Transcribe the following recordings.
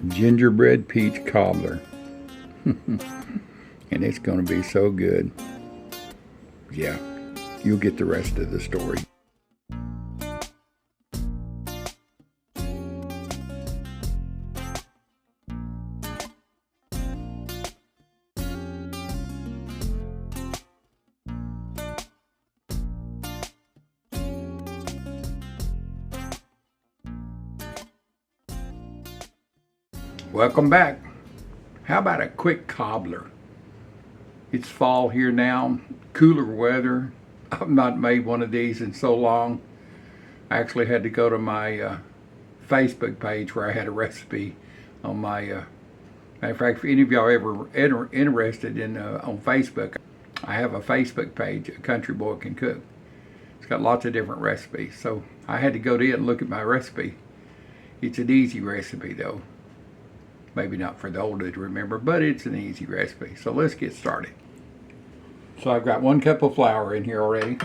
gingerbread peach cobbler. And it's going to be so good. Yeah, you'll get the rest of the story. Welcome back. How about a quick cobbler? It's fall here now, cooler weather. I've not made one of these in so long. I actually had to go to my Facebook page where I had a recipe on my, matter of fact, if any of y'all ever interested in on Facebook, I have a Facebook page, A Country Boy Can Cook. It's got lots of different recipes. So I had to go to it and look at my recipe. It's an easy recipe though. Maybe not for the older to remember, but it's an easy recipe. So let's get started. So I've got 1 cup of flour in here already.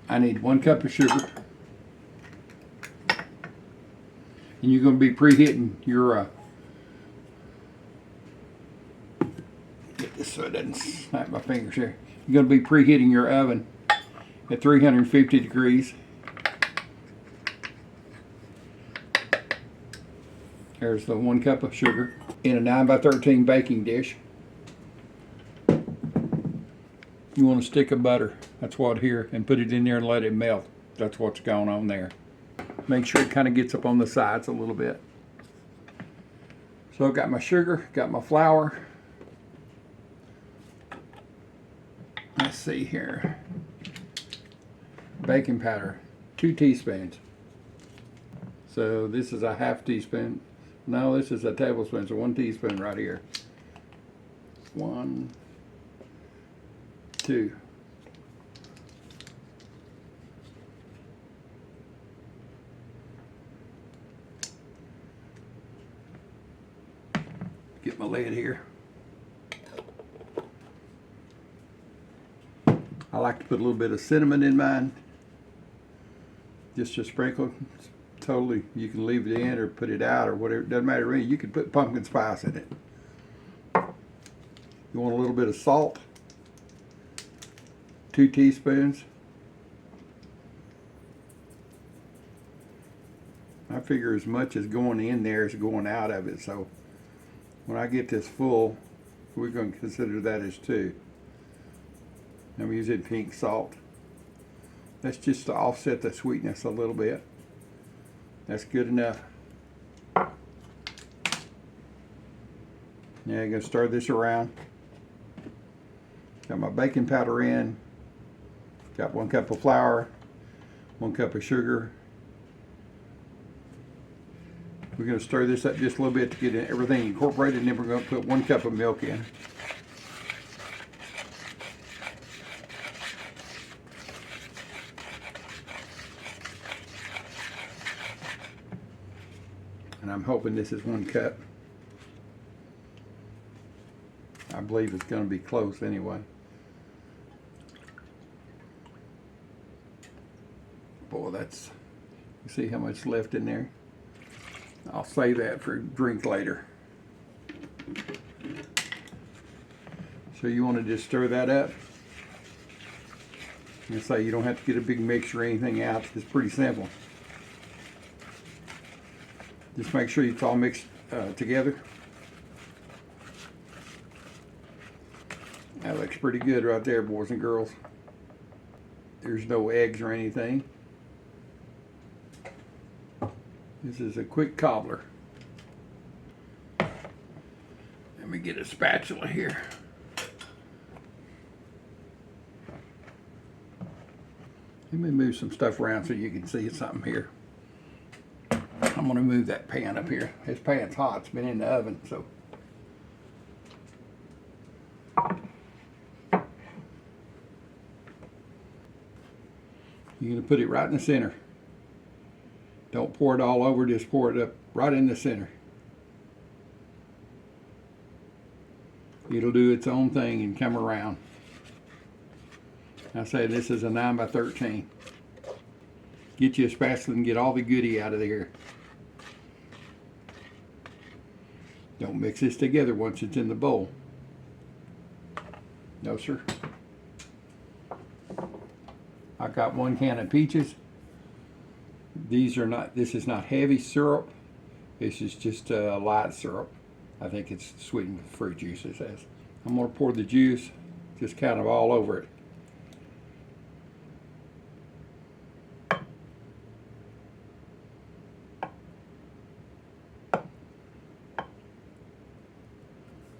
I need 1 cup of sugar. And you're going to be preheating your, get this so it doesn't snap my fingers here. You're going to be preheating your oven at 350 degrees. There's the 1 cup of sugar in a 9x13 baking dish. You want a stick of butter, that's what here, and put it in there and let it melt. That's what's going on there. Make sure it kind of gets up on the sides a little bit. So I've got my sugar, got my flour. Let's see here. Baking powder, 2 teaspoons. So this is a half teaspoon. No, this is a tablespoon, so 1 teaspoon right here. 1, 2. Get my lid here. I like to put a little bit of cinnamon in mine. Just a sprinkle. Totally, you can leave it in or put it out or whatever, it doesn't matter to me. You can put pumpkin spice in it. You want a little bit of salt, 2 teaspoons. I figure as much as going in there is going out of it, so when I get this full, we're going to consider that as 2. I'm using pink salt. That's just to offset the sweetness a little bit. That's good enough. Now I'm going to stir this around. Got my baking powder in. Got 1 cup of flour, 1 cup of sugar. We're going to stir this up just a little bit to get everything incorporated, and then we're going to put 1 cup of milk in. And I'm hoping this is 1 cup. I believe it's going to be close anyway. Boy, that's, you see how much left in there? I'll save that for a drink later. So you want to just stir that up. And say you don't have to get a big mixture or anything out. It's pretty simple. Just make sure it's all mixed together. That looks pretty good right there, boys and girls. There's no eggs or anything. This is a quick cobbler. Let me get a spatula here. Let me move some stuff around so you can see something here. I'm going to move that pan up here. This pan's hot. It's been in the oven, so. You're going to put it right in the center. Don't pour it all over, just pour it up right in the center. It'll do its own thing and come around. I say this is a 9x13. Get you a spatula and get all the goodie out of there. Don't mix this together once it's in the bowl. No, sir. I got 1 can of peaches. This is not heavy syrup. This is just light syrup. I think it's sweetened with fruit juice, it says. I'm going to pour the juice just kind of all over it.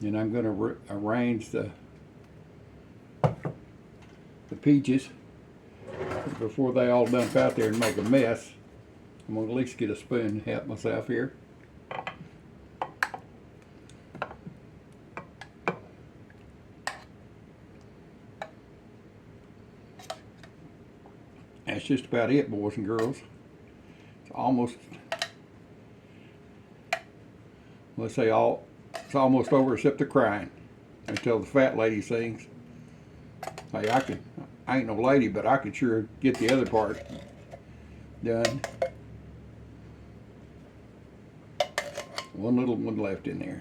And I'm going to arrange the peaches before they all dump out there and make a mess. I'm going to at least get a spoon to help myself here. That's just about it, boys and girls. It's almost, let's say it's almost over except the crying until the fat lady sings. Hey, I ain't no lady, but I could sure get the other part done. One little one left in there.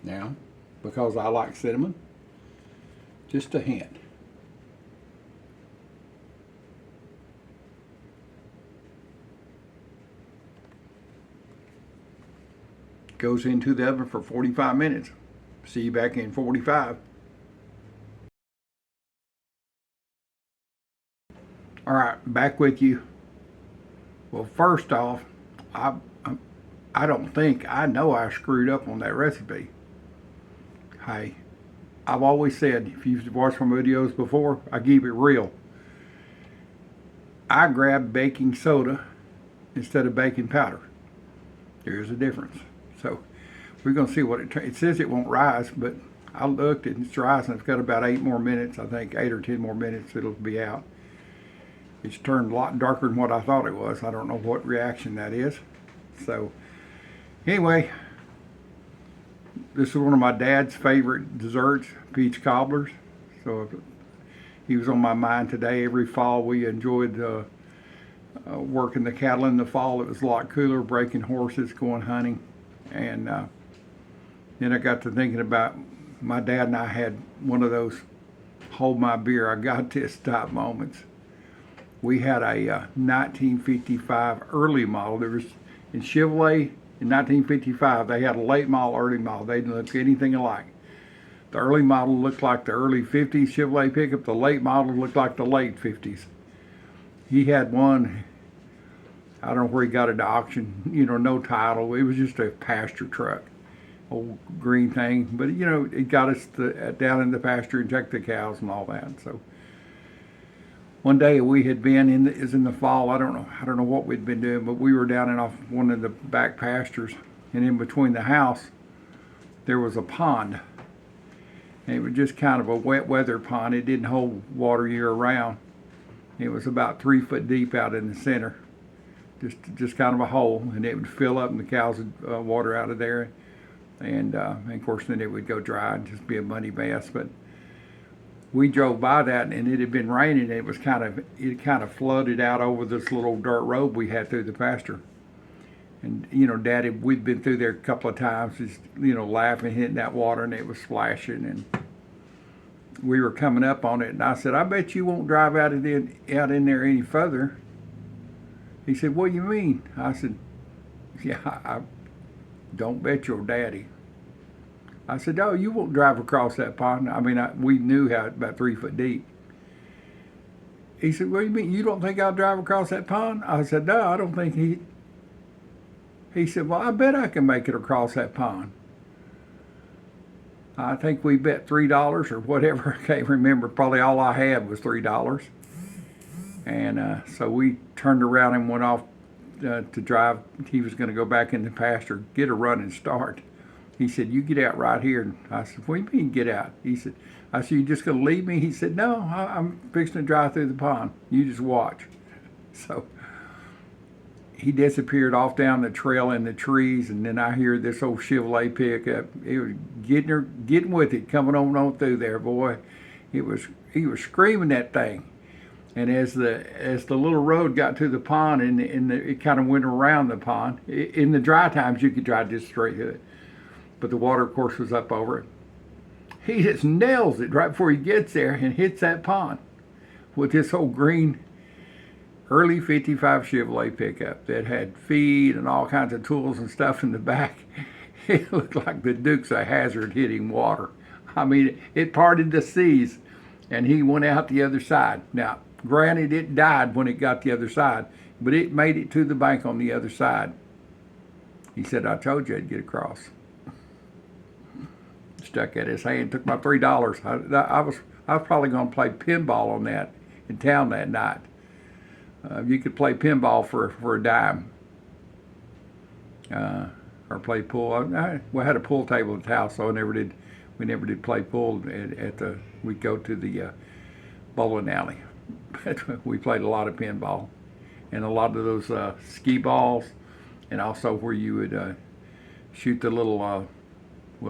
Now, because I like cinnamon, just a hint. Goes into the oven for 45 minutes. See you back in 45. All right, back with you. Well, first off, I don't think, I know I screwed up on that recipe. Hey, I've always said, if you've watched my videos before, I keep it real. I grabbed baking soda instead of baking powder. There is a difference. So we're going to see what it says. It won't rise, but I looked and it's rising. It's got about 8 more minutes. I think 8 or 10 more minutes it'll be out. It's turned a lot darker than what I thought it was. I don't know what reaction that is. So anyway, this is one of my dad's favorite desserts, peach cobblers. So he was on my mind today. Every fall we enjoyed working the cattle in the fall. It was a lot cooler, breaking horses, going hunting. And then I got to thinking about my dad and I had one of those hold my beer, I got this type moments. We had a 1955 early model. There was in Chevrolet in 1955. They had a late model, early model. They didn't look anything alike. The early model looked like the early 50s Chevrolet pickup. The late model looked like the late 50s. He had one. I don't know where he got it to auction. You know, no title. It was just a pasture truck, old green thing. But you know, it got us down in the pasture and checked the cows and all that. So. One day we had been in the fall. I don't know what we'd been doing, but we were down in off one of the back pastures, and in between the house there was a pond. And it was just kind of a wet weather pond. It didn't hold water year round. It was about 3 foot deep out in the center, just kind of a hole, and it would fill up, and the cows would water out of there, and of course then it would go dry and just be a muddy mess. But we drove by that, and it had been raining, and it kind of flooded out over this little dirt road we had through the pasture. And you know, we'd been through there a couple of times, just you know, laughing, hitting that water, and it was splashing. And we were coming up on it, and I said, "I bet you won't drive out in there any further." He said, "What do you mean?" I said, "Yeah, I don't bet your daddy." I said, "Oh, you won't drive across that pond." I mean, we knew how it's about 3 foot deep. He said, "What do you mean? You don't think I'll drive across that pond?" I said, "No, I don't think he." He said, "Well, I bet I can make it across that pond." I think we bet $3 or whatever. I can't remember. Probably all I had was $3. And so we turned around and went off to drive. He was going to go back in the pasture, get a running start. He said, "You get out right here." And I said, "What do you mean get out?" He said, "I said, you just going to leave me?" He said, "No, I'm fixing to drive through the pond. You just watch." So he disappeared off down the trail in the trees, and then I hear this old Chevrolet pickup. It was getting with it, coming on through there, boy. He was screaming that thing. And as the little road got to the pond, and it kind of went around the pond. In the dry times, you could drive just straight to it, but the water, of course, was up over it. He just nails it right before he gets there and hits that pond with this old green early '55 Chevrolet pickup that had feed and all kinds of tools and stuff in the back. It looked like the Dukes of Hazzard hitting water. I mean, it parted the seas, and he went out the other side. Now, granted, it died when it got the other side, but it made it to the bank on the other side. He said, "I told you I'd get across." Stuck at his hand, took my $3. I was probably going to play pinball on that in town that night. You could play pinball for a dime, or play pool. We had a pool table at the house, so we never did play pool we'd go to the bowling alley. But we played a lot of pinball and a lot of those ski balls, and also where you would shoot the little, well,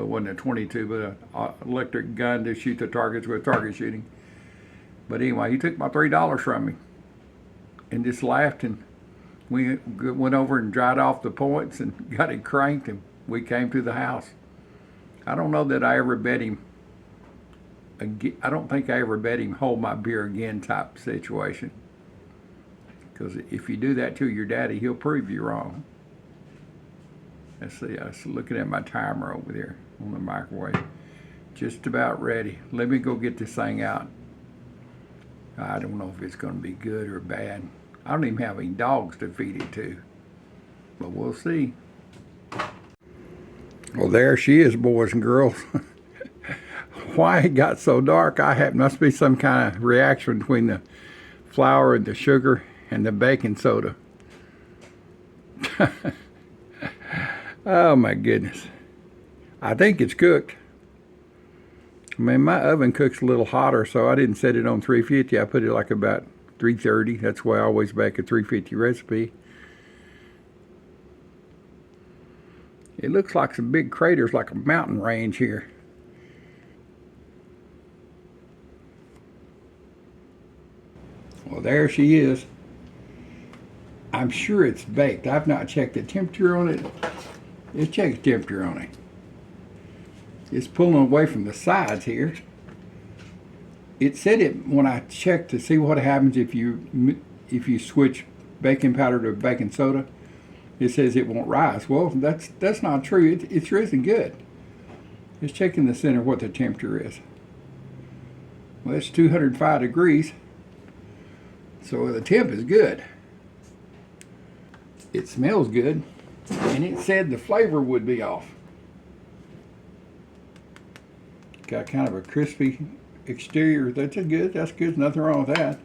it wasn't a 22, but an electric gun to shoot the targets with target shooting. But anyway, he took my $3 from me and just laughed, and we went over and dried off the points and got it cranked, and we came to the house. I don't know that I ever bet him. I don't think I ever bet him hold my beer again type situation. Because if you do that to your daddy, he'll prove you wrong. Let's see, I was looking at my timer over there on the microwave. Just about ready. Let me go get this thing out. I don't know if it's going to be good or bad. I don't even have any dogs to feed it to. But we'll see. Well, there she is, boys and girls. Why it got so dark, must be some kind of reaction between the flour and the sugar and the baking soda. Oh my goodness. I think it's cooked. I mean, my oven cooks a little hotter, so I didn't set it on 350. I put it like about 330. That's why I always bake a 350 recipe. It looks like some big craters, like a mountain range here. Well, there she is. I'm sure it's baked. I've not checked the temperature on it. Let's check the temperature on it. It's pulling away from the sides here. It said it when I checked to see what happens if you switch baking powder to baking soda. It says it won't rise. Well, that's not true. It's risen good. Let's check in the center what the temperature is. Well, it's 205 degrees. So the temp is good. It smells good. And it said the flavor would be off. Got kind of a crispy exterior. That's good. Nothing wrong with that.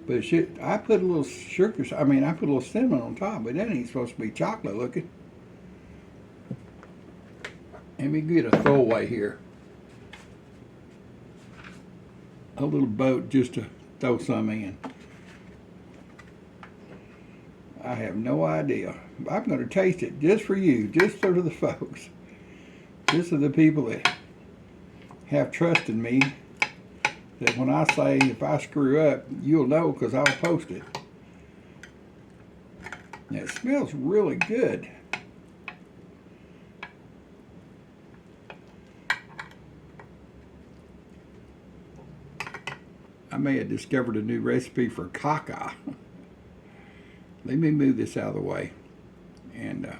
But I put a little sugar. I put a little cinnamon on top, but that ain't supposed to be chocolate looking. Let me get a throwaway here. A little boat just to throw some in. I have no idea. I'm going to taste it just for you, just for the folks. Just for the people that have trust in me, that when I say if I screw up, you'll know because I'll post it. Now, it smells really good. I may have discovered a new recipe for caca. Let me move this out of the way, and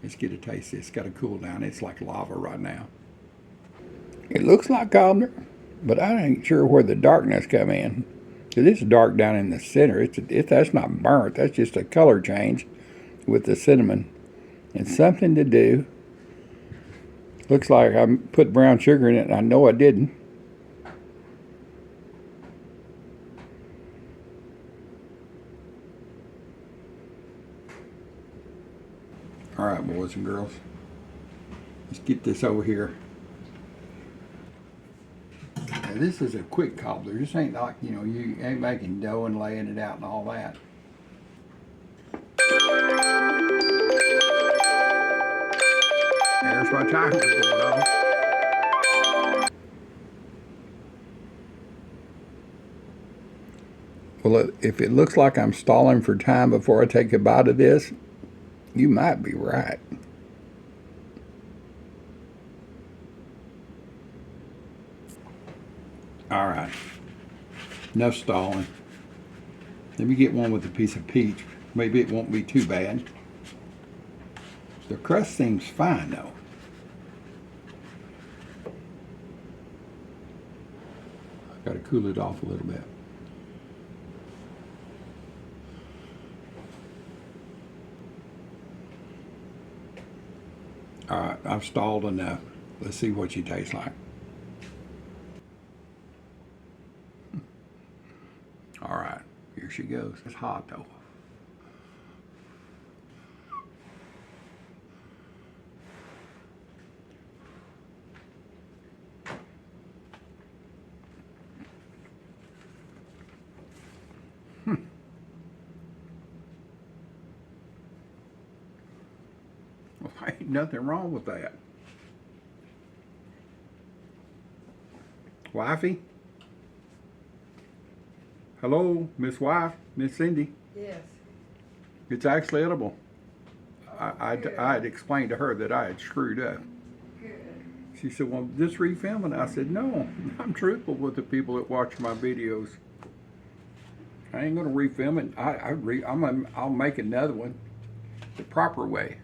let's get a taste. It's got to cool down. It's like lava right now. It looks like cobbler, but I ain't sure where the darkness come in. Because it's dark down in the center. That's not burnt. That's just a color change with the cinnamon. It's something to do. Looks like I put brown sugar in it, and I know I didn't. All right, boys and girls, let's get this over here. Now, this is a quick cobbler. This ain't like, you ain't making dough and laying it out and all that. There's my timer going off. Well, if it looks like I'm stalling for time before I take a bite of this, you might be right. All right, enough stalling. Let me get one with a piece of peach. Maybe it won't be too bad. The crust seems fine though. I've got to cool it off a little bit. All right, I've stalled enough. Let's see what she tastes like. All right, here she goes. It's hot though. Well, ain't nothing wrong with that. Wifey? Hello, Miss Wife, Miss Cindy. Yes. It's actually edible. I had explained to her that I had screwed up. Good. She said, well, just refilm it. I said, no, I'm truthful with the people that watch my videos. I ain't going to refilm it. I'll make another one the proper way.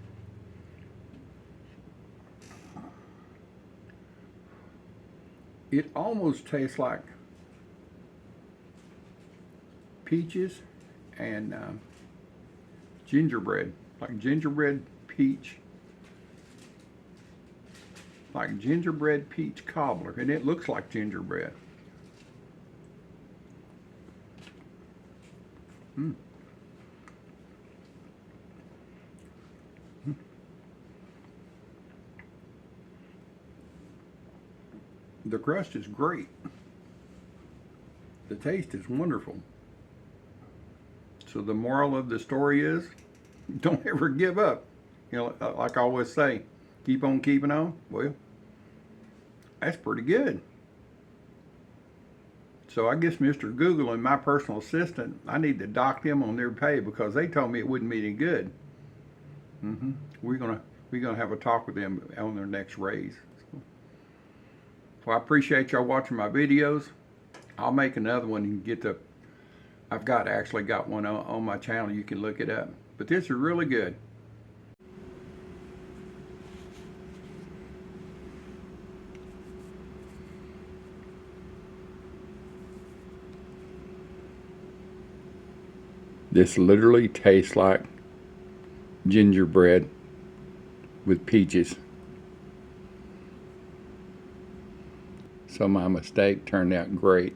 It almost tastes like peaches and gingerbread, like gingerbread peach, like gingerbread peach cobbler, and it looks like gingerbread. Mm. The crust is great. The taste is wonderful. So the moral of the story is, don't ever give up. You know, like I always say, keep on keeping on. Well, that's pretty good. So I guess Mr. Google and my personal assistant, I need to dock them on their pay because they told me it wouldn't be any good. We're gonna have a talk with them on their next raise. Well, I appreciate y'all watching my videos. I'll make another one and get the. I've actually got one on my channel. You can look it up. But this is really good. This literally tastes like gingerbread with peaches. So my mistake turned out great.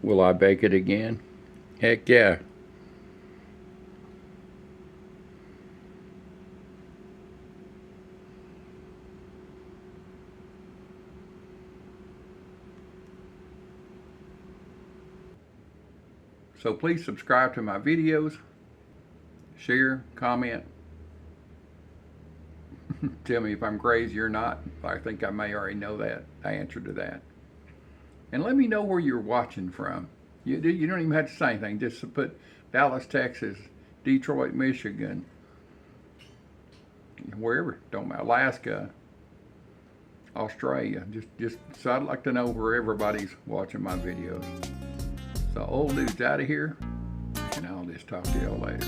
Will I bake it again? Heck yeah. So please subscribe to my videos, share, comment. Tell me if I'm crazy or not. I think I may already know that, the answer to that. And let me know where you're watching from. You don't even have to say anything. Just put Dallas, Texas, Detroit, Michigan, wherever. Don't matter. Alaska, Australia. Just so I'd like to know where everybody's watching my videos. So old dude's out of here, and I'll just talk to y'all later.